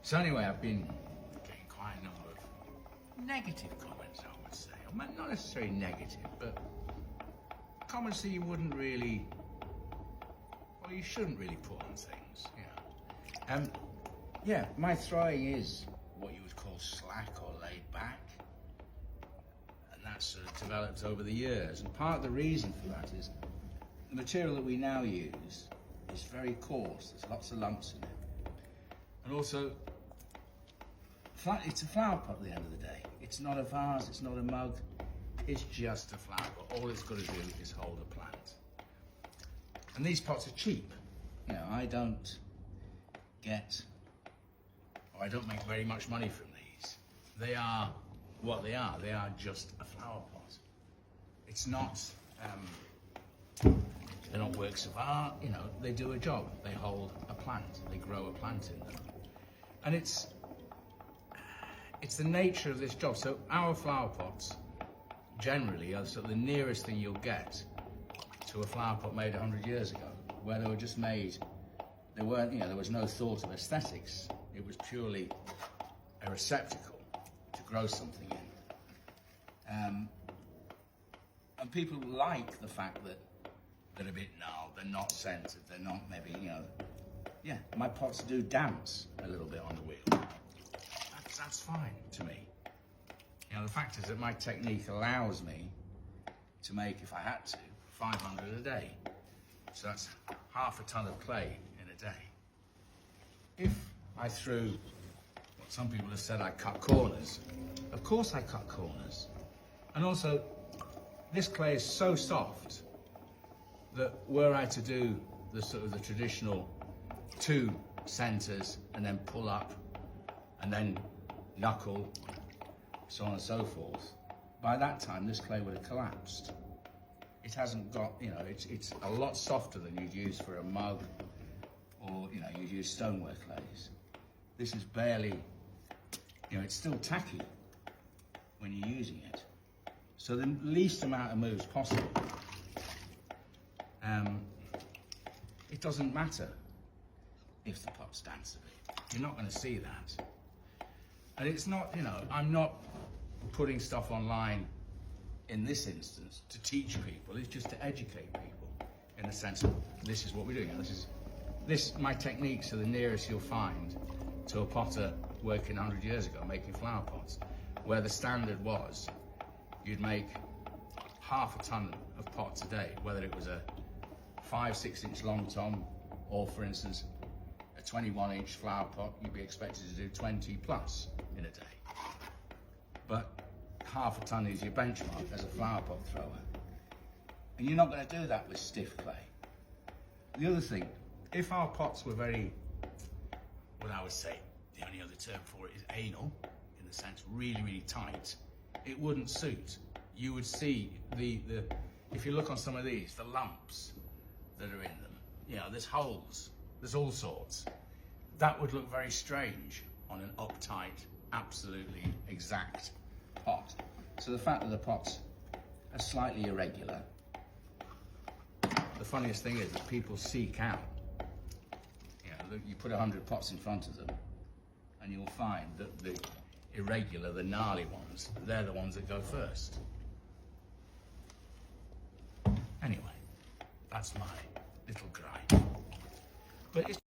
So anyway, I've been getting quite a number of negative comments, I would say. Or not necessarily negative, but comments that you wouldn't really, or you shouldn't really put on things, you know. Yeah, my throwing is what you would call slack or laid back. And that's sort of developed over the years. And part of the reason for that is the material that we now use is very coarse. There's lots of lumps in it. And also, it's a flower pot at the end of the day. It's not a vase, it's not a mug, it's just a flower pot. All it's got to do is hold a plant. And these pots are cheap. You know, I don't make very much money from these. They are what they are. They are just a flower pot. It's not, they're not works of art, you know, they do a job. They hold a plant, they grow a plant in them. And it's the nature of this job. So our flower pots generally are sort of the nearest thing you'll get to a flower pot made 100 years ago, where they were just made, they weren't, you know, there was no thought of aesthetics. It was purely a receptacle to grow something in. And people like the fact that they're a bit gnarled, they're not centered, they're not maybe, you know, yeah, my pots do dance a little bit on the wheel. That's fine to me. You know, the fact is that my technique allows me to make, if I had to, 500 a day. So that's half a ton of clay in a day. If I threw what some people have said I cut corners, of course I cut corners. And also, this clay is so soft that were I to do the sort of the traditional 2 centers and then pull up and then knuckle, so on and so forth, by that time this clay would have collapsed. It hasn't got, you know, it's a lot softer than you'd use for a mug, or, you know, you'd use stoneware clays. This is barely, you know, it's still tacky when you're using it. So the least amount of moves possible. It doesn't matter if the pot's dance a bit. You're not going to see that. And it's not, you know, I'm not putting stuff online in this instance to teach people. It's just to educate people in the sense of this is what we're doing. My techniques are the nearest you'll find to a potter working 100 years ago making flower pots, where the standard was you'd make half a ton of pots a day, whether it was a 5-6 inch long tom, or for instance a 21-inch flower pot, you'd be expected to do 20 plus in a day. But half a ton is your benchmark as a flower pot thrower. And you're not going to do that with stiff clay. The other thing, if our pots were very, what I would say, the only other term for it is anal, in the sense really, really tight, it wouldn't suit. You would see if you look on some of these, the lumps that are in them, you know, there's holes, there's all sorts. That would look very strange on an uptight, absolutely exact pot. So the fact that the pots are slightly irregular, the funniest thing is that people seek out, you know, you put 100 pots in front of them and you'll find that the irregular, the gnarly ones, they're the ones that go first. Anyway, that's my little gripe. But it's